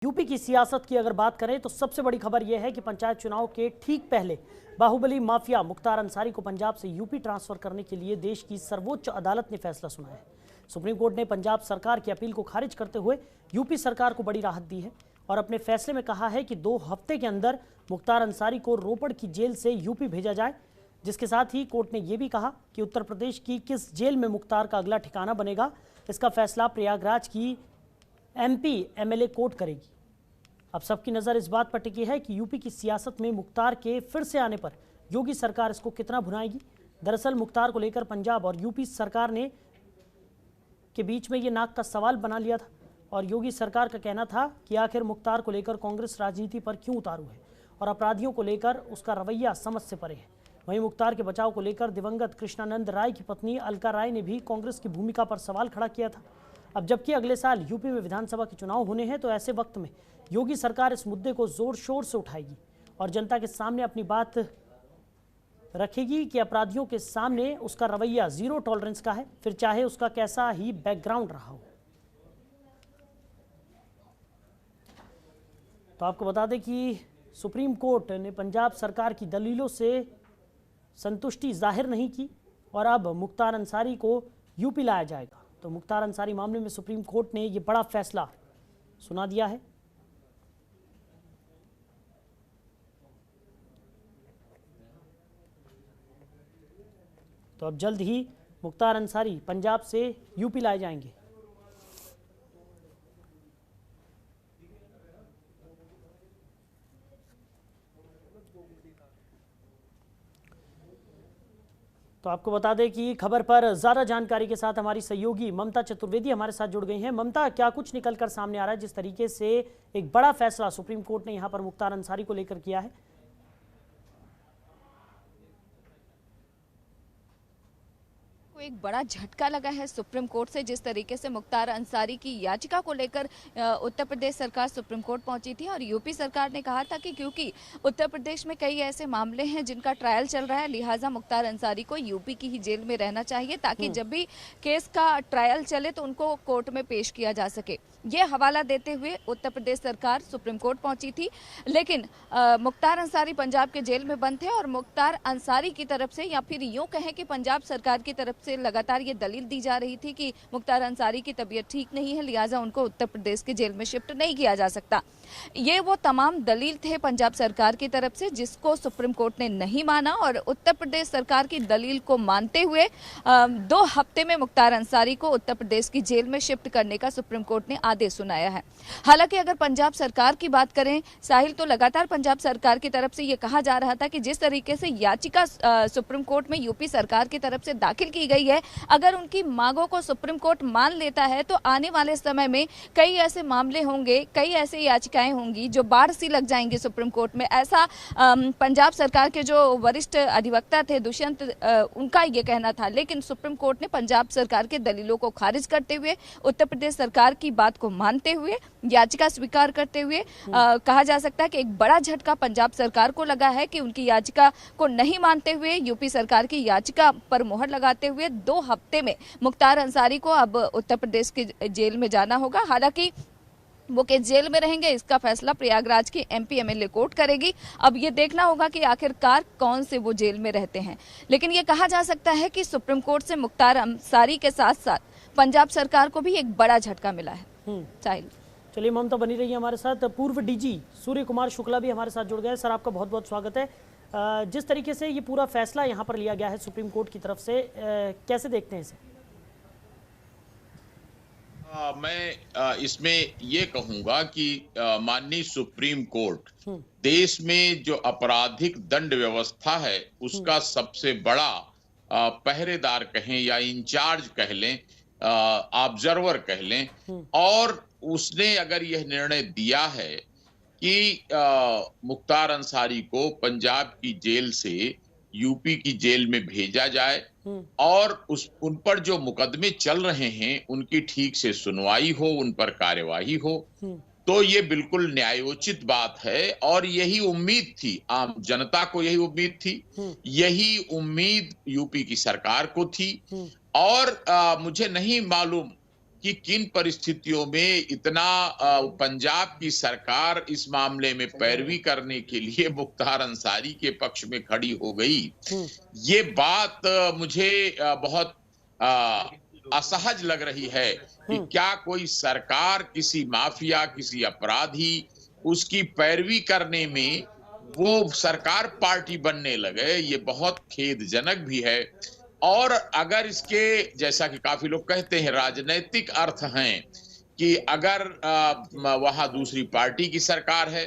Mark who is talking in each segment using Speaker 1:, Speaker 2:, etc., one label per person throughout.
Speaker 1: UP की सियासत की अगर बात करें तो सबसे बड़ी खबर यह है कि पंचायत चुनाव के ठीक पहले बाहुबली माफिया मुख्तार अंसारी को पंजाब से यूपी ट्रांसफर करने के लिए देश की सर्वोच्च अदालत ने फैसला सुनाया है। सुप्रीम कोर्ट ने पंजाब सरकार की अपील को खारिज करते हुए यूपी सरकार को बड़ी राहत दी है और अपने फैसले में कहा है कि 2 हफ्ते के अंदर मुख्तार अंसारी को रोपड़ की जेल से यूपी भेजा जाए। जिसके साथ ही कोर्ट ने यह भी कहा कि उत्तर प्रदेश की किस जेल में मुख्तार का अगला ठिकाना बनेगा, इसका फैसला प्रयागराज की एमपी एमएलए कोर्ट करेगी। अब सबकी नज़र इस बात पर टिकी है कि यूपी की सियासत में मुख्तार के फिर से आने पर योगी सरकार इसको कितना भुनाएगी। दरअसल मुख्तार को लेकर पंजाब और यूपी सरकार ने के बीच में ये नाक का सवाल बना लिया था और योगी सरकार का कहना था कि आखिर मुख्तार को लेकर कांग्रेस राजनीति पर क्यों उतारू है और अपराधियों को लेकर उसका रवैया समझ से परे है। वहीं मुख्तार के बचाव को लेकर दिवंगत कृष्णानंद राय की पत्नी अलका राय ने भी कांग्रेस की भूमिका पर सवाल खड़ा किया था। अब जबकि अगले साल यूपी में विधानसभा के चुनाव होने हैं तो ऐसे वक्त में योगी सरकार इस मुद्दे को जोर शोर से उठाएगी और जनता के सामने अपनी बात रखेगी कि अपराधियों के सामने उसका रवैया जीरो टॉलरेंस का है, फिर चाहे उसका कैसा ही बैकग्राउंड रहा हो। तो आपको बता दें कि सुप्रीम कोर्ट ने पंजाब सरकार की दलीलों से संतुष्टि जाहिर नहीं की और अब मुख्तार अंसारी को यूपी लाया जाएगा। तो मुख्तार अंसारी मामले में सुप्रीम कोर्ट ने यह बड़ा फैसला सुना दिया है। तो अब जल्द ही मुख्तार अंसारी पंजाब से यूपी लाए जाएंगे। तो आपको बता दें कि खबर पर ज्यादा जानकारी के साथ हमारी सहयोगी ममता चतुर्वेदी हमारे साथ जुड़ गई हैं। ममता, क्या कुछ निकलकर सामने आ रहा है जिस तरीके से एक बड़ा फैसला सुप्रीम कोर्ट ने यहां पर मुख्तार अंसारी को लेकर किया है?
Speaker 2: एक बड़ा झटका लगा है सुप्रीम कोर्ट से। जिस तरीके से मुख्तार अंसारी की याचिका को लेकर उत्तर प्रदेश सरकार सुप्रीम कोर्ट पहुंची थी और यूपी सरकार ने कहा था कि क्योंकि उत्तर प्रदेश में कई ऐसे मामले हैं जिनका ट्रायल चल रहा है, लिहाजा मुख्तार अंसारी को यूपी की ही जेल में रहना चाहिए ताकि जब भी केस का ट्रायल चले तो उनको कोर्ट में पेश किया जा सके। ये हवाला देते हुए उत्तर प्रदेश सरकार सुप्रीम कोर्ट पहुंची थी, लेकिन मुख्तार अंसारी पंजाब के जेल में बंद थे और मुख्तार अंसारी की तरफ से, या फिर यूं कहें कि पंजाब सरकार की तरफ से लगातार ये दलील दी जा रही थी कि मुख्तार अंसारी की तबीयत ठीक नहीं है, लिहाजा उनको उत्तर प्रदेश के जेल में शिफ्ट नहीं किया जा सकता। ये वो तमाम दलील थे पंजाब सरकार की तरफ से जिसको सुप्रीम कोर्ट ने नहीं माना और उत्तर प्रदेश सरकार की दलील को मानते हुए 2 हफ्ते में मुख्तार अंसारी को उत्तर प्रदेश की जेल में शिफ्ट करने का सुप्रीम कोर्ट ने आदेश सुनाया है। हालांकि अगर पंजाब सरकार की बात करें साहिल, तो लगातार पंजाब सरकार की तरफ से ये कहा जा रहा था कि जिस तरीके से याचिका सुप्रीम कोर्ट में यूपी सरकार की तरफ से दाखिल की गई है, अगर उनकी मांगों को सुप्रीम कोर्ट मान लेता है तो आने वाले समय में कई ऐसे मामले होंगे, कई ऐसे याचिकाएं होंगी जो बाढ़ सी लग जाएंगी सुप्रीम कोर्ट में। ऐसा पंजाब सरकार के जो वरिष्ठ अधिवक्ता थे दुष्यंत, उनका ये कहना था। लेकिन सुप्रीम कोर्ट ने पंजाब सरकार के दलीलों को खारिज करते हुए, उत्तर प्रदेश सरकार की बात को मानते हुए, याचिका स्वीकार करते हुए कहा जा सकता है कि एक बड़ा झटका पंजाब सरकार को लगा है कि उनकी याचिका को नहीं मानते हुए यूपी सरकार की याचिका पर मोहर लगाते हुए 2 हफ्ते में मुख्तार अंसारी को अब उत्तर प्रदेश की जेल में जाना होगा। हालांकि वो किस जेल में रहेंगे इसका फैसला प्रयागराज की एमपी एमएलए कोर्ट करेगी। अब ये देखना होगा कि आखिरकार कौन से वो जेल में रहते हैं। लेकिन ये कहा जा सकता है कि सुप्रीम कोर्ट से मुख्तार अंसारी के साथ साथ पंजाब सरकार को भी एक बड़ा झटका मिला है। साहिल,
Speaker 1: चलिए ममता बनी रही है हमारे साथ। पूर्व डीजी सूर्य कुमार शुक्ला भी हमारे साथ जुड़ गए। सर, आपका बहुत बहुत स्वागत है। जिस तरीके से ये पूरा फैसला यहाँ पर लिया गया है सुप्रीम कोर्ट की तरफ से, कैसे देखते हैं इसे?
Speaker 3: मैं इसमें ये कहूंगा कि माननीय सुप्रीम कोर्ट देश में जो आपराधिक दंड व्यवस्था है उसका सबसे बड़ा पहरेदार कहें या इंचार्ज कह लें, ऑब्जर्वर कह लें, और उसने अगर यह निर्णय दिया है कि मुख्तार अंसारी को पंजाब की जेल से यूपी की जेल में भेजा जाए और उन पर जो मुकदमे चल रहे हैं उनकी ठीक से सुनवाई हो, उन पर कार्यवाही हो, तो ये बिल्कुल न्यायोचित बात है। और यही उम्मीद थी, आम जनता को यही उम्मीद थी, यही उम्मीद यूपी की सरकार को थी। और मुझे नहीं मालूम कि किन परिस्थितियों में इतना पंजाब की सरकार इस मामले में पैरवी करने के लिए मुख्तार अंसारी के पक्ष में खड़ी हो गई। ये बात मुझे बहुत असहज लग रही है कि क्या कोई सरकार किसी माफिया, किसी अपराधी, उसकी पैरवी करने में वो सरकार पार्टी बनने लगे। ये बहुत खेदजनक भी है। और अगर इसके, जैसा कि काफी लोग कहते हैं, राजनीतिक अर्थ हैं कि अगर वहां दूसरी पार्टी की सरकार है,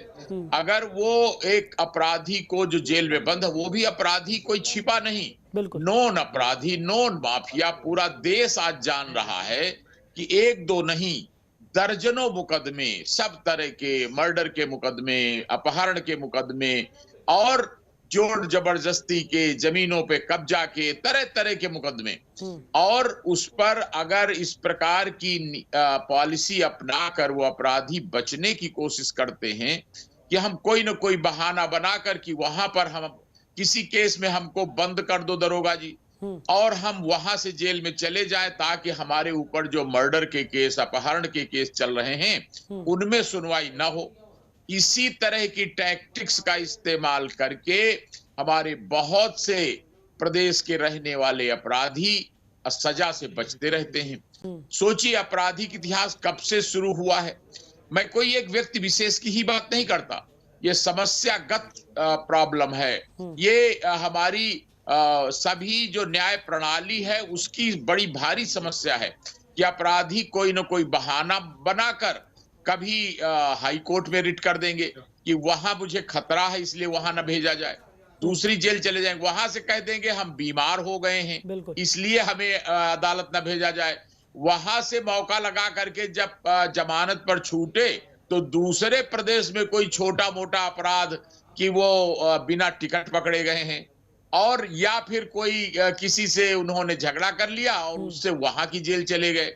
Speaker 3: अगर वो एक अपराधी को जो जेल में बंद है, वो भी अपराधी कोई छिपा नहीं, नॉन अपराधी, नॉन माफिया, पूरा देश आज जान रहा है कि एक दो नहीं दर्जनों मुकदमे, सब तरह के मर्डर के मुकदमे, अपहरण के मुकदमे और जोर जबरदस्ती के, जमीनों पे कब्जा के, तरह तरह के मुकदमे, और उस पर अगर इस प्रकार की पॉलिसी अपनाकर वो अपराधी बचने की कोशिश करते हैं कि हम कोई ना कोई बहाना बनाकर कि वहां पर हम किसी केस में हमको बंद कर दो दरोगा जी, और हम वहां से जेल में चले जाएं ताकि हमारे ऊपर जो मर्डर के केस, अपहरण के केस चल रहे हैं उनमें सुनवाई ना हो। इसी तरह की टैक्टिक्स का इस्तेमाल करके हमारे बहुत से प्रदेश के रहने वाले अपराधी सजा से बचते रहते हैं। सोचिए आपराधिक इतिहास कब से शुरू हुआ है। मैं कोई एक व्यक्ति विशेष की ही बात नहीं करता, ये समस्यागत प्रॉब्लम है। ये हमारी सभी जो न्याय प्रणाली है उसकी बड़ी भारी समस्या है कि अपराधी कोई ना कोई बहाना बनाकर कभी हाई कोर्ट में रिट कर देंगे कि वहां मुझे खतरा है इसलिए वहां न भेजा जाए, दूसरी जेल चले जाएंगे, वहां से कह देंगे हम बीमार हो गए हैं इसलिए हमें अदालत न भेजा जाए, वहां से मौका लगा करके जब जमानत पर छूटे तो दूसरे प्रदेश में कोई छोटा मोटा अपराध कि वो बिना टिकट पकड़े गए हैं, और या फिर कोई किसी से उन्होंने झगड़ा कर लिया और उससे वहां की जेल चले गए,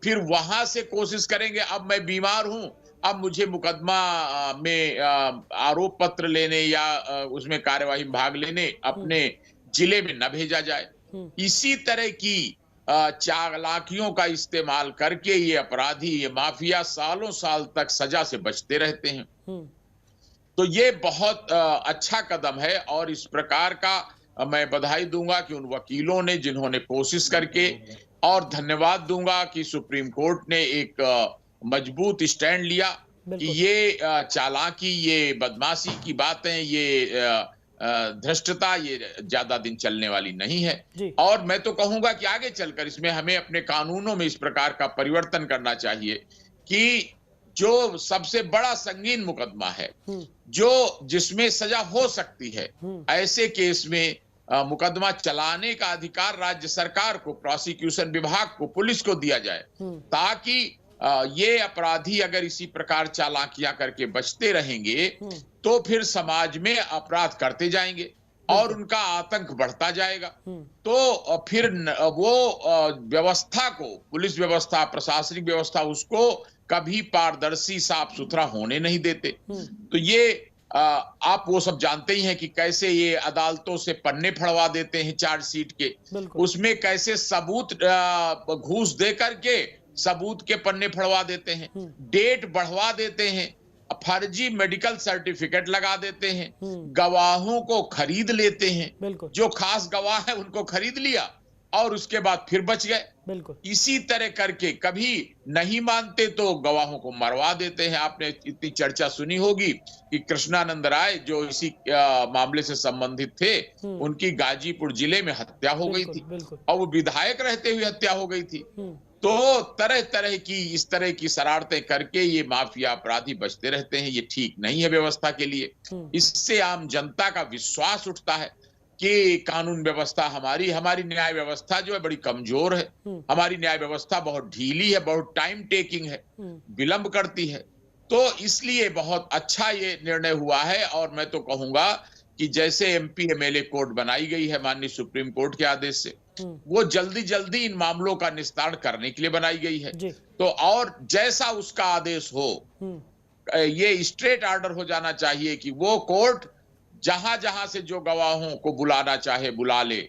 Speaker 3: फिर वहां से कोशिश करेंगे अब मैं बीमार हूं, अब मुझे मुकदमा में आरोप पत्र लेने या उसमें कार्यवाही में भाग लेने अपने जिले में न भेजा जाए। इसी तरह की चालाकियों का इस्तेमाल करके ये अपराधी, ये माफिया सालों साल तक सजा से बचते रहते हैं। तो ये बहुत अच्छा कदम है और इस प्रकार का मैं बधाई दूंगा कि उन वकीलों ने जिन्होंने कोशिश करके, और धन्यवाद दूंगा कि सुप्रीम कोर्ट ने एक मजबूत स्टैंड लिया कि ये चालाकी, ये बदमाशी की बातें, ये धृष्टता ये ज्यादा दिन चलने वाली नहीं है। और मैं तो कहूंगा कि आगे चलकर इसमें हमें अपने कानूनों में इस प्रकार का परिवर्तन करना चाहिए कि जो सबसे बड़ा संगीन मुकदमा है, जो जिसमें सजा हो सकती है, ऐसे केस में मुकदमा चलाने का अधिकार राज्य सरकार को, प्रोसिक्यूशन विभाग को, पुलिस को दिया जाए, ताकि ये अपराधी अगर इसी प्रकार चालाकियां करके बचते रहेंगे तो फिर समाज में अपराध करते जाएंगे और उनका आतंक बढ़ता जाएगा। तो फिर वो व्यवस्था को, पुलिस व्यवस्था, प्रशासनिक व्यवस्था, उसको कभी पारदर्शी, साफ सुथरा होने नहीं देते। तो ये आप वो सब जानते ही हैं कि कैसे ये अदालतों से पन्ने फड़वा देते हैं चार्जशीट के, उसमें कैसे सबूत घूस दे करके सबूत के पन्ने फड़वा देते हैं, डेट बढ़वा देते हैं, फर्जी मेडिकल सर्टिफिकेट लगा देते हैं, गवाहों को खरीद लेते हैं, जो खास गवाह है उनको खरीद लिया और उसके बाद फिर बच गए। इसी तरह करके कभी नहीं मानते तो गवाहों को मरवा देते हैं। आपने इतनी चर्चा सुनी होगी कि कृष्णानंद राय जो इसी मामले से संबंधित थे, उनकी गाजीपुर जिले में हत्या हो गई थी और वो विधायक रहते हुए हत्या हो गई थी। तो तरह तरह की इस तरह की शरारतें करके ये माफिया अपराधी बचते रहते हैं। ये ठीक नहीं है व्यवस्था के लिए। इससे आम जनता का विश्वास उठता है कि कानून व्यवस्था, हमारी न्याय व्यवस्था जो है बड़ी कमजोर है, हमारी न्याय व्यवस्था बहुत ढीली है, बहुत टाइम टेकिंग है, विलंब करती है। तो इसलिए बहुत अच्छा ये निर्णय हुआ है और मैं तो कहूंगा कि जैसे एमपी एमएलए कोर्ट बनाई गई है माननीय सुप्रीम कोर्ट के आदेश से, वो जल्दी जल्दी इन मामलों का निस्तारण करने के लिए बनाई गई है। तो और जैसा उसका आदेश हो, ये स्ट्रेट ऑर्डर हो जाना चाहिए कि वो कोर्ट जहां जहां से जो गवाहों को बुलाना चाहे बुला ले,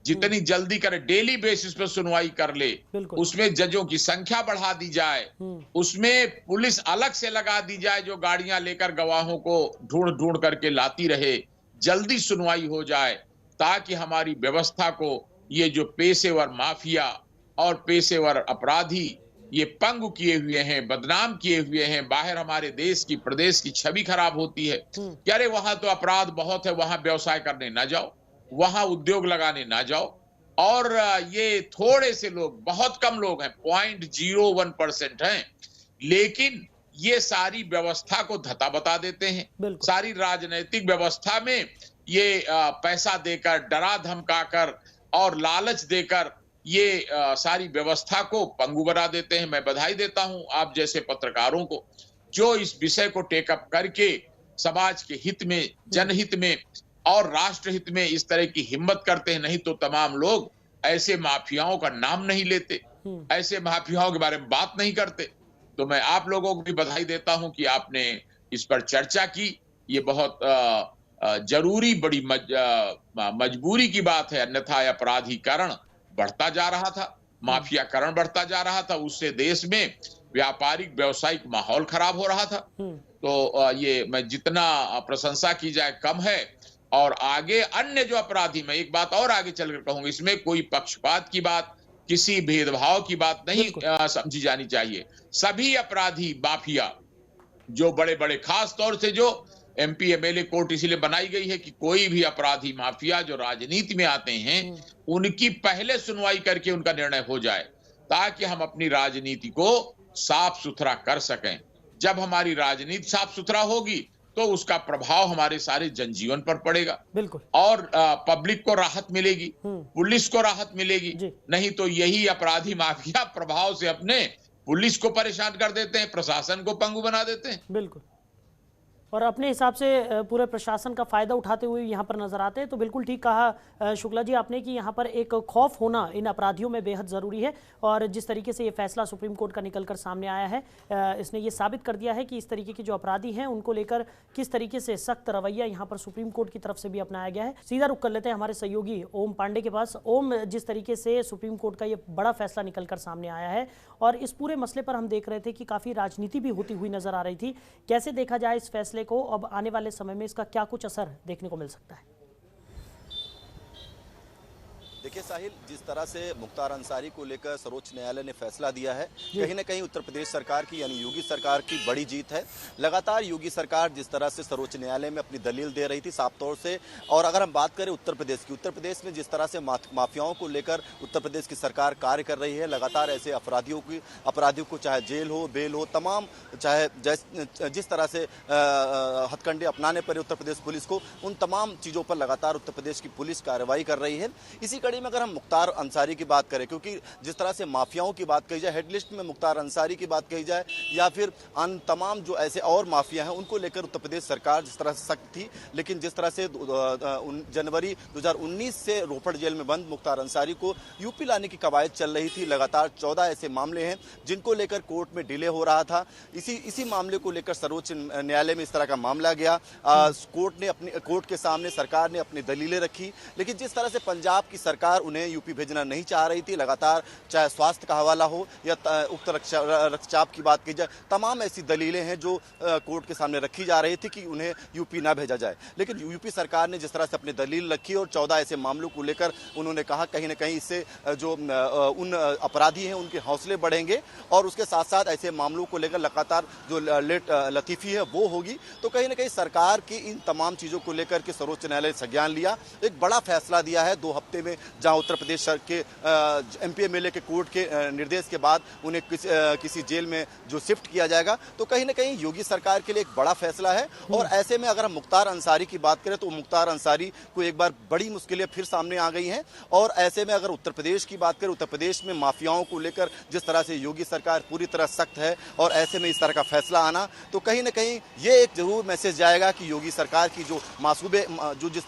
Speaker 3: जितनी जल्दी करे, डेली बेसिस पर सुनवाई कर ले, उसमें जजों की संख्या बढ़ा दी जाए, उसमें पुलिस अलग से लगा दी जाए जो गाड़ियां लेकर गवाहों को ढूंढ ढूंढ करके लाती रहे, जल्दी सुनवाई हो जाए, ताकि हमारी व्यवस्था को ये जो पेशेवर माफिया और पेशेवर अपराधी ये पंगु किए हुए हैं, बदनाम किए हुए हैं, बाहर हमारे देश की, प्रदेश की छवि खराब होती है कि अरे वहां तो अपराध बहुत है, वहां व्यवसाय करने ना जाओ, वहां उद्योग लगाने ना जाओ। और ये थोड़े से लोग, बहुत कम लोग हैं, 0.01% हैं, लेकिन ये सारी व्यवस्था को धता बता देते हैं। सारी राजनीतिक व्यवस्था में ये पैसा देकर, डरा धमकाकर और लालच देकर ये सारी व्यवस्था को पंगु बना देते हैं। मैं बधाई देता हूं आप जैसे पत्रकारों को, जो इस विषय को टेकअप करके समाज के हित में, जनहित में और राष्ट्र हित में इस तरह की हिम्मत करते हैं। नहीं तो तमाम लोग ऐसे माफियाओं का नाम नहीं लेते, ऐसे माफियाओं के बारे में बात नहीं करते। तो मैं आप लोगों को भी बधाई देता हूं कि आपने इस पर चर्चा की। ये बहुत जरूरी, बड़ी मजबूरी की बात है, अन्यथा अपराधीकरण बढ़ता जा रहा था, माफियाकरण बढ़ता जा रहा था, उससे देश में व्यापारिक व्यवसायिक माहौल खराब हो रहा था। तो ये मैं जितना प्रशंसा की जाए कम है। और आगे अन्य जो अपराधी, मैं एक बात और आगे चलकर कहूंगा, इसमें कोई पक्षपात की बात, किसी भेदभाव की बात नहीं समझी जानी चाहिए। सभी अपराधी माफिया जो बड़े बड़े, खास तौर से जो MP MLA कोर्ट इसीलिए बनाई गई है कि कोई भी अपराधी माफिया जो राजनीति में आते हैं उनकी पहले सुनवाई करके उनका निर्णय हो जाए, ताकि हम अपनी राजनीति को साफ सुथरा कर सकें। जब हमारी राजनीति साफ सुथरा होगी तो उसका प्रभाव हमारे सारे जनजीवन पर पड़ेगा, बिल्कुल, और पब्लिक को राहत मिलेगी, पुलिस को राहत मिलेगी। नहीं तो यही अपराधी माफिया प्रभाव से अपने पुलिस को परेशान कर देते हैं, प्रशासन को पंगु बना देते हैं।
Speaker 1: बिल्कुल, और अपने हिसाब से पूरे प्रशासन का फायदा उठाते हुए यहाँ पर नजर आते हैं। तो बिल्कुल ठीक कहा शुक्ला जी आपने कि यहाँ पर एक खौफ होना इन अपराधियों में बेहद ज़रूरी है। और जिस तरीके से ये फैसला सुप्रीम कोर्ट का निकलकर सामने आया है, इसने ये साबित कर दिया है कि इस तरीके के जो अपराधी हैं उनको लेकर किस तरीके से सख्त रवैया यहाँ पर सुप्रीम कोर्ट की तरफ से भी अपनाया गया है। सीधा रुख कर लेते हैं हमारे सहयोगी ओम पांडे के पास। ओम, जिस तरीके से सुप्रीम कोर्ट का ये बड़ा फैसला निकलकर सामने आया है और इस पूरे मसले पर हम देख रहे थे कि काफ़ी राजनीति भी होती हुई नजर आ रही थी, कैसे देखा जाए इस फैसले को? अब आने वाले समय में इसका क्या कुछ असर देखने को मिल सकता है?
Speaker 4: देखिए साहिल, जिस तरह से मुख्तार अंसारी को लेकर सर्वोच्च न्यायालय ने फैसला दिया है, कहीं ना कहीं उत्तर प्रदेश सरकार की यानी योगी सरकार की बड़ी जीत है। लगातार योगी सरकार जिस तरह से सर्वोच्च न्यायालय में अपनी दलील दे रही थी साफ तौर से, और अगर हम बात करें उत्तर प्रदेश की, उत्तर प्रदेश में जिस तरह से माफियाओं को लेकर उत्तर प्रदेश की सरकार कार्य कर रही है, लगातार ऐसे अपराधियों को चाहे जेल हो, बेल हो, तमाम चाहे जिस तरह से हथकंडे अपनाने पड़े उत्तर प्रदेश पुलिस को, उन तमाम चीज़ों पर लगातार उत्तर प्रदेश की पुलिस कार्रवाई कर रही है। इसी कड़ी में अगर हम मुख्तार अंसारी की बात करें, क्योंकि जिस तरह से माफियाओं की बात कही जाए, हेडलिस्ट में मुख्तार अंसारी की बात कही जाए या फिर अन्य तमाम जो ऐसे और माफिया हैं उनको लेकर उत्तर प्रदेश सरकार जिस तरह से सख्त थी, लेकिन जिस तरह से जनवरी 2019 से रोपड़ जेल में बंद मुख्तार अंसारी को यूपी लाने की कवायद चल रही थी। लगातार 14 ऐसे मामले हैं जिनको लेकर कोर्ट में डिले हो रहा था। इसी मामले को लेकर सर्वोच्च न्यायालय में इस तरह का मामला गया। कोर्ट के सामने सरकार ने अपनी दलीलें रखी, लेकिन जिस तरह से पंजाब की सरकार उन्हें यूपी भेजना नहीं चाह रही थी, लगातार चाहे स्वास्थ्य का हवाला हो या उक्त रक्तचाप की बात की जाए, तमाम ऐसी दलीलें हैं जो कोर्ट के सामने रखी जा रही थी कि उन्हें यूपी ना भेजा जाए। लेकिन यूपी सरकार ने जिस तरह से अपनी दलील रखी और 14 ऐसे मामलों को लेकर उन्होंने कहा कहीं ना कहीं इससे जो उन अपराधी हैं उनके हौसले बढ़ेंगे और उसके साथ साथ ऐसे मामलों को लेकर लगातार जो लतीफी है वो होगी। तो कहीं ना कहीं सरकार की इन तमाम चीज़ों को लेकर के सर्वोच्च न्यायालय ने संज्ञान लिया, एक बड़ा फैसला दिया है। 2 हफ्ते में जहां उत्तर प्रदेश के MP MLA के कोर्ट के निर्देश के बाद उन्हें किसी जेल में जो शिफ्ट किया जाएगा, तो कहीं ना कहीं योगी सरकार के लिए एक बड़ा फैसला है। और ऐसे में अगर हम मुख्तार अंसारी की बात करें तो मुख्तार अंसारी को एक बार बड़ी मुश्किलें फिर सामने आ गई हैं। और ऐसे में अगर उत्तर प्रदेश की बात करें, उत्तर प्रदेश में माफियाओं को लेकर जिस तरह से योगी सरकार पूरी तरह सख्त है और ऐसे में इस तरह का फैसला आना, तो कहीं ना कहीं ये एक जरूर मैसेज जाएगा कि योगी सरकार की जो मासूबे जो जिस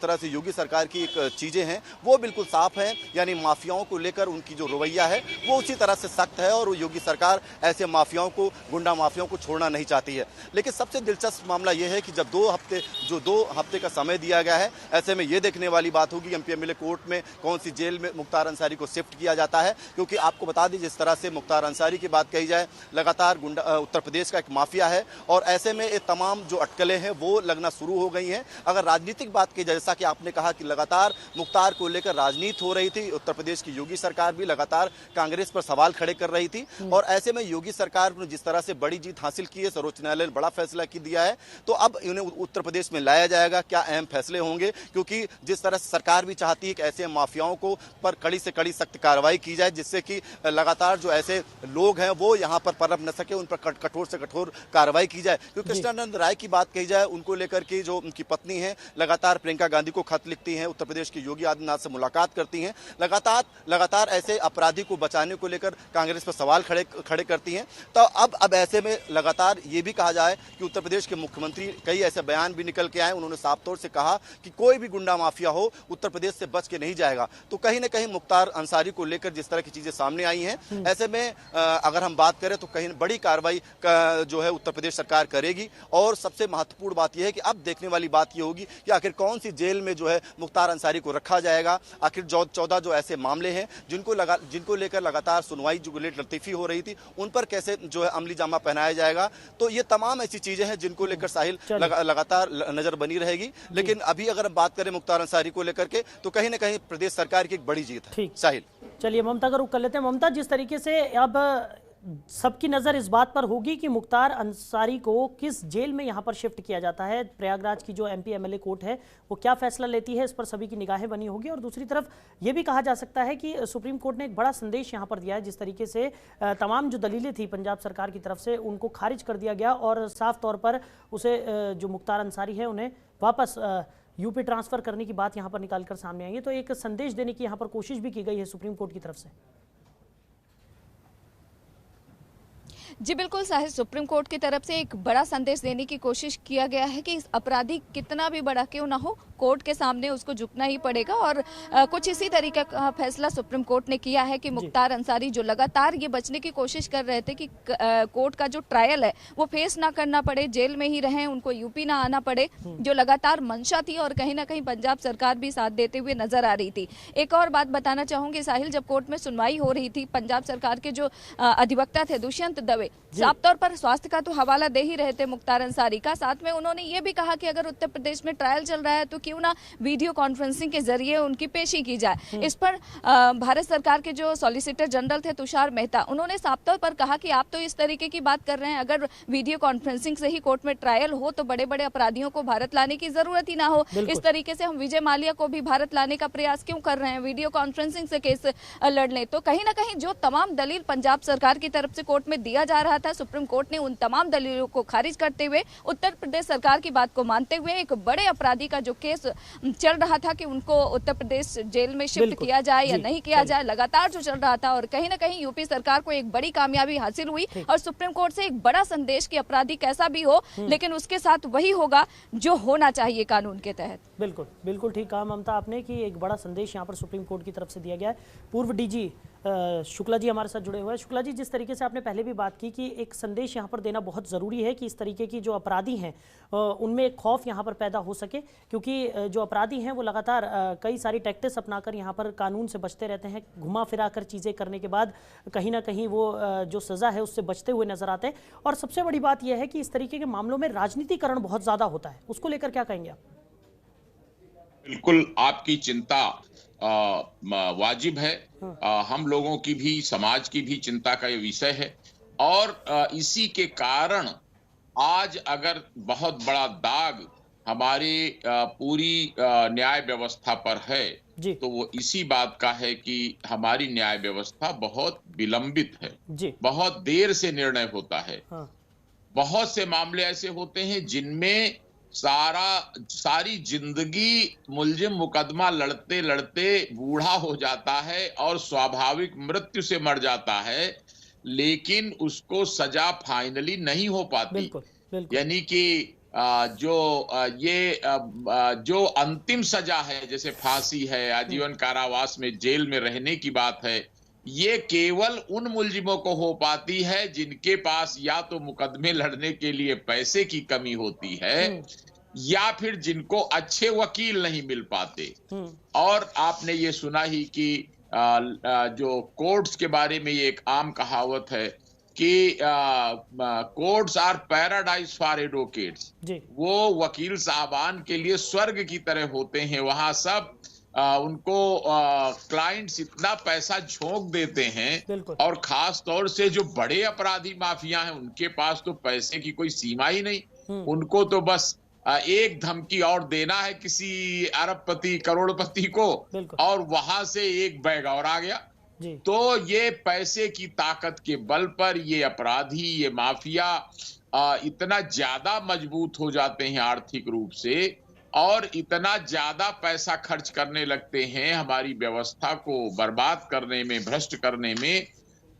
Speaker 4: तरह से योगी सरकार की एक चीज़ें हैं हैं वो बिल्कुल साफ हैं, यानी माफियाओं को लेकर उनकी जो रवैया है वो उसी तरह से सख्त है और योगी सरकार ऐसे माफियाओं को, गुंडा माफियाओं को छोड़ना नहीं चाहती है। लेकिन सबसे दिलचस्प मामला यह है कि जब 2 हफ्ते का समय दिया गया है, ऐसे में यह देखने वाली बात होगी एमपीएमएलए कोर्ट में कौन सी जेल में मुख्तार अंसारी को शिफ्ट किया जाता है, क्योंकि आपको बता दें जिस तरह से मुख्तार अंसारी की बात कही जाए, लगातार उत्तर प्रदेश का एक माफिया है और ऐसे में ये तमाम जो अटकलें हैं वो लगना शुरू हो गई हैं। अगर राजनीतिक बात की, जैसा कि आपने कहा कि लगातार मुख्तार को लेकर राजनीति हो रही थी, उत्तर प्रदेश की योगी सरकार भी लगातार कांग्रेस पर सवाल खड़े कर रही थी और ऐसे में योगी सरकार ने जिस तरह से बड़ी जीत हासिल की है, सर्वोच्च न्यायालय ने बड़ा फैसला की दिया है, तो अब इन्हें उत्तर प्रदेश में लाया जाएगा। क्या अहम फैसले होंगे, क्योंकि जिस तरह से सरकार भी चाहती है कि ऐसे माफियाओं को पर कड़ी से कड़ी सख्त कार्रवाई की जाए, जिससे कि लगातार जो ऐसे लोग हैं वो यहाँ पर पनप न सके, उन पर कठोर से कठोर कार्रवाई की जाए। क्योंकि कृष्णानंद राय की बात कही जाए, उनको लेकर के जो उनकी पत्नी है लगातार प्रियंका गांधी को खत लिखती हैं, उत्तर प्रदेश के योगी आदित्यनाथ से मुलाकात करती हैं, लगातार ऐसे अपराधी को बचाने को लेकर कांग्रेस पर सवाल खड़े करती हैं। तो अब ऐसे में लगातार ये भी कहा जाए कि उत्तर प्रदेश के मुख्यमंत्री कई ऐसे बयान भी निकल के आए, उन्होंने साफ तौर से कहा कि कोई भी गुंडा माफिया हो उत्तर प्रदेश से बच के नहीं जाएगा। तो कहीं ना कहीं मुख्तार अंसारी को लेकर जिस तरह की चीजें सामने आई हैं, ऐसे में अगर हम बात करें तो कहीं बड़ी कार्रवाई जो है उत्तर प्रदेश सरकार करेगी। और सबसे महत्वपूर्ण बात यह है कि अब देखने वाली बात यह होगी कि आखिर कौन सी जेल में जो है मुख्तार अंसारी को रखा जाएगा। आखिर 14 जो ऐसे मामले हैं जिनको लेकर लगातार सुनवाई जो लेट लतीफी हो रही थी, उन पर कैसे जो है अमली जामा पहनाया जाएगा। तो ये तमाम ऐसी चीजें हैं जिनको लेकर साहिल लगातार नजर बनी रहेगी। लेकिन अभी अगर हम बात करें मुख्तार अंसारी को लेकर के, तो कहीं ना कहीं प्रदेश सरकार की एक बड़ी जीत है। साहिल,
Speaker 1: चलिए ममता का रुख कर लेते हैं। ममता, जिस तरीके से अब सबकी नजर इस बात पर होगी कि मुख्तार अंसारी को किस जेल में यहां पर शिफ्ट किया जाता है, प्रयागराज की जो एमपी एमएलए कोर्ट है वो क्या फैसला लेती है, इस पर सभी की निगाहें बनी होगी। और दूसरी तरफ ये भी कहा जा सकता है कि सुप्रीम कोर्ट ने एक बड़ा संदेश यहां पर दिया है, जिस तरीके से तमाम जो दलीलें थी पंजाब सरकार की तरफ से उनको खारिज कर दिया गया और साफ तौर पर उसे जो मुख्तार अंसारी है उन्हें वापस यूपी ट्रांसफर करने की बात यहां पर निकालकर सामने आई है। तो एक संदेश देने की यहां पर कोशिश भी की गई है सुप्रीम कोर्ट की तरफ से।
Speaker 2: जी बिल्कुल साहिल, सुप्रीम कोर्ट की तरफ से एक बड़ा संदेश देने की कोशिश किया गया है कि इस अपराधी कितना भी बड़ा क्यों ना हो, कोर्ट के सामने उसको झुकना ही पड़ेगा। और कुछ इसी तरीके का फैसला सुप्रीम कोर्ट ने किया है कि मुख्तार अंसारी जो लगातार ये बचने की कोशिश कर रहे थे कि कोर्ट का जो ट्रायल है वो फेस ना करना पड़े, जेल में ही रहें, उनको यूपी ना आना पड़े, जो लगातार मंशा थी और कहीं ना कहीं पंजाब सरकार भी साथ देते हुए नजर आ रही थी। एक और बात बताना चाहूंगी साहिल, जब कोर्ट में सुनवाई हो रही थी, पंजाब सरकार के जो अधिवक्ता थे दुष्यंत दवे साफ तौर पर स्वास्थ्य का तो हवाला दे ही रहे थे मुख्तार अंसारी का, साथ में उन्होंने ये भी कहा कि अगर उत्तर प्रदेश में ट्रायल चल रहा है तो क्यों ना वीडियो कॉन्फ्रेंसिंग के जरिए उनकी पेशी की जाए। इस पर भारत सरकार के जो सॉलिसिटर जनरल थे तुषार मेहता, उन्होंने साफ तौर पर कहा कि आप तो इस तरीके की बात कर रहे हैं, अगर वीडियो कॉन्फ्रेंसिंग से ही कोर्ट में ट्रायल हो तो बड़े बड़े अपराधियों को भारत लाने की जरूरत ही ना हो। इस तरीके से हम विजय माल्या को भी भारत लाने का प्रयास क्यों कर रहे हैं, वीडियो कॉन्फ्रेंसिंग से केस लड़ लें। तो कहीं ना कहीं जो तमाम दलील पंजाब सरकार की तरफ से कोर्ट में दिया जा रहा था, सुप्रीम कोर्ट ने उन तमाम दलीलों को खारिज करते हुए उत्तर प्रदेश सरकार की बात को मानते हुए एक बड़े अपराधी का जो केस चल रहा था कि उनको उत्तर प्रदेश जेल में शिफ्ट किया जाए या नहीं किया जाए, लगातार जो चल रहा था, और कहीं ना कहीं यूपी सरकार को एक बड़ी कामयाबी हासिल हुई और सुप्रीम कोर्ट से एक बड़ा संदेश कि अपराधी कैसा भी हो लेकिन उसके साथ वही होगा जो होना चाहिए कानून के तहत।
Speaker 1: बिल्कुल बिल्कुल ठीक कहा ममता आपने कि एक बड़ा संदेश यहाँ पर सुप्रीम कोर्ट की तरफ से दिया गया है। पूर्व डीजी शुक्ला जी हमारे साथ जुड़े हुए हैं। शुक्ला जी, जिस तरीके से आपने पहले भी बात की कि एक संदेश यहाँ पर देना बहुत ज़रूरी है कि इस तरीके की जो अपराधी हैं उनमें एक खौफ यहाँ पर पैदा हो सके, क्योंकि जो अपराधी हैं वो लगातार कई सारी टैक्टिक्स अपनाकर यहाँ पर कानून से बचते रहते हैं, घुमा फिरा कर चीज़ें करने के बाद कहीं ना कहीं वो जो सज़ा है उससे बचते हुए नजर आते हैं। और सबसे बड़ी बात यह है कि इस तरीके के मामलों में राजनीतिकरण बहुत ज़्यादा होता है, उसको लेकर क्या कहेंगे आप?
Speaker 3: बिल्कुल आपकी चिंता वाजिब है। हम लोगों की भी, समाज की भी चिंता का ये विषय है और इसी के कारण आज अगर बहुत बड़ा दाग हमारी पूरी न्याय व्यवस्था पर है तो वो इसी बात का है कि हमारी न्याय व्यवस्था बहुत विलंबित है, बहुत देर से निर्णय होता है। बहुत से मामले ऐसे होते हैं जिनमें सारी जिंदगी मुलजिम मुकदमा लड़ते लड़ते बूढ़ा हो जाता है और स्वाभाविक मृत्यु से मर जाता है, लेकिन उसको सजा फाइनली नहीं हो पाती। यानी कि जो अंतिम सजा है, जैसे फांसी है, आजीवन कारावास में जेल में रहने की बात है, ये केवल उन मुलजिमों को हो पाती है जिनके पास या तो मुकदमे लड़ने के लिए पैसे की कमी होती है या फिर जिनको अच्छे वकील नहीं मिल पाते। और आपने ये सुना ही कि जो कोर्ट्स के बारे में ये एक आम कहावत है कि courts are paradise for advocates. वो वकील साहबान के लिए स्वर्ग की तरह होते हैं। वहां सब उनको क्लाइंट्स इतना पैसा झोंक देते हैं, और खास तौर से जो बड़े अपराधी माफिया हैं उनके पास तो पैसे की कोई सीमा ही नहीं। उनको तो बस एक धमकी और देना है किसी अरबपति करोड़पति को, और वहां से एक बैग और आ गया। तो ये पैसे की ताकत के बल पर ये अपराधी, ये माफिया इतना ज्यादा मजबूत हो जाते हैं आर्थिक रूप से, और इतना ज्यादा पैसा खर्च करने लगते हैं हमारी व्यवस्था को बर्बाद करने में, भ्रष्ट करने में।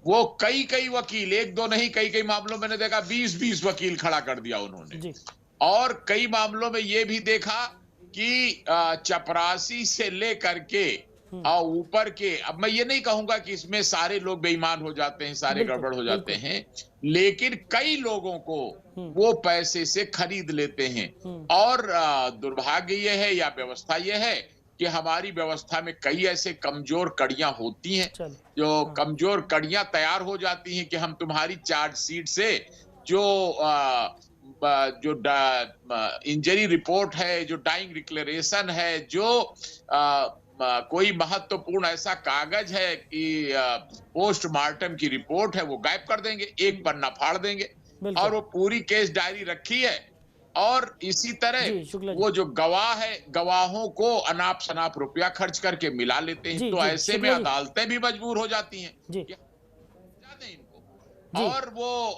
Speaker 3: वो कई वकील, एक दो नहीं, कई मामलों में मैंने देखा 20 वकील खड़ा कर दिया उन्होंने। और कई मामलों में ये भी देखा कि चपरासी से लेकर के ऊपर के, अब मैं ये नहीं कहूंगा कि इसमें सारे लोग बेईमान हो जाते हैं, सारे गड़बड़ हो जाते हैं, लेकिन कई लोगों को वो पैसे से खरीद लेते हैं। और दुर्भाग्य ये है या व्यवस्था ये है कि हमारी व्यवस्था में कई ऐसे कमजोर कड़ियां होती हैं, जो कमजोर कड़ियां तैयार हो जाती हैं कि हम तुम्हारी चार्जशीट से जो इंजरी रिपोर्ट है, जो डाइंग डिक्लेरेशन है, जो कोई महत्वपूर्ण ऐसा कागज है कि पोस्टमार्टम की रिपोर्ट है, वो गायब कर देंगे, एक पन्ना फाड़ देंगे, और वो पूरी केस डायरी रखी है। और इसी तरह वो जो गवाह है, गवाहों को अनाप शनाप रुपया खर्च करके मिला लेते हैं। तो ऐसे में अदालतें भी मजबूर हो जाती हैं इनको, और वो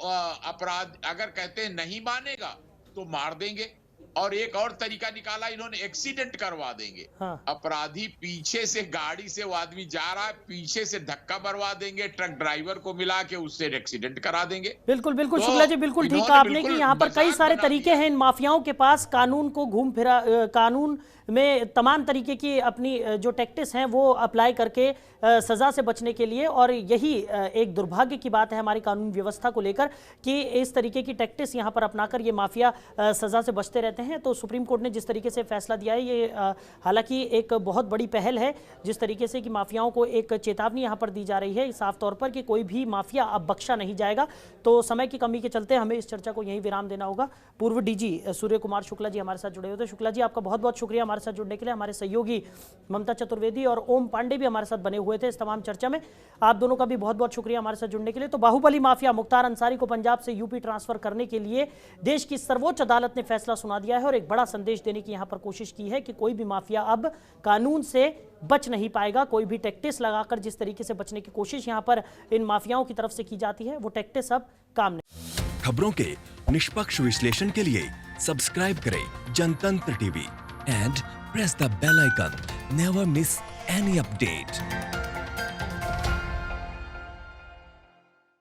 Speaker 3: अपराध अगर कहते हैं नहीं मानेगा तो मार देंगे। और एक और तरीका निकाला इन्होंने, एक्सीडेंट करवा देंगे। अपराधी पीछे से गाड़ी से वो आदमी जा रहा है, पीछे से धक्का मरवा देंगे, ट्रक ड्राइवर को मिला के उससे एक्सीडेंट करा देंगे।
Speaker 1: बिल्कुल तो शुक्ला जी, बिल्कुल ठीक कहा आपने कि यहाँ पर कई सारे तरीके हैं इन माफियाओं के पास, कानून को घूम फिरा, कानून में तमाम तरीके की अपनी जो टैक्टिक्स हैं वो अप्लाई करके सजा से बचने के लिए। और यही एक दुर्भाग्य की बात है हमारी कानून व्यवस्था को लेकर कि इस तरीके की टैक्टिक्स यहाँ पर अपनाकर ये माफिया सजा से बचते रहते हैं। तो सुप्रीम कोर्ट ने जिस तरीके से फैसला दिया है, ये हालांकि एक बहुत बड़ी पहल है, जिस तरीके से कि माफियाओं को एक चेतावनी यहाँ पर दी जा रही है साफ तौर पर कि कोई भी माफिया अब बख्शा नहीं जाएगा। तो समय की कमी के चलते हमें इस चर्चा को यहीं विराम देना होगा। पूर्व डीजी सूर्य कुमार शुक्ला जी हमारे साथ जुड़े हुए थे। शुक्ला जी, आपका बहुत बहुत शुक्रिया हमारे साथ जुड़ने के लिए। हमारे सहयोगी ममता चतुर्वेदी और ओम पांडे भी हमारे साथ बने हुए थे इस तमाम चर्चा में। आप दोनों का भी बहुत बहुत शुक्रिया हमारे साथ जुड़ने के लिए। तो बाहुबली माफिया मुख्तार अंसारी को पंजाब से यूपी ट्रांसफर करने के लिए देश की सर्वोच्च अदालत ने फैसला सुना दिया है और एक बड़ा संदेश देने की यहां पर कोशिश की है कि कोई भी माफिया अब कानून से बच नहीं पाएगा। कोई भी टैक्टिक्स लगाकर जिस तरीके से बचने की कोशिश यहां पर इन माफियाओं की तरफ से की जाती है, वो टैक्टिक्स अब काम नहीं।
Speaker 5: खबरों के निष्पक्ष विश्लेषण के लिए सब्सक्राइब करें Jantantra TV and press the bell icon. Never miss any update.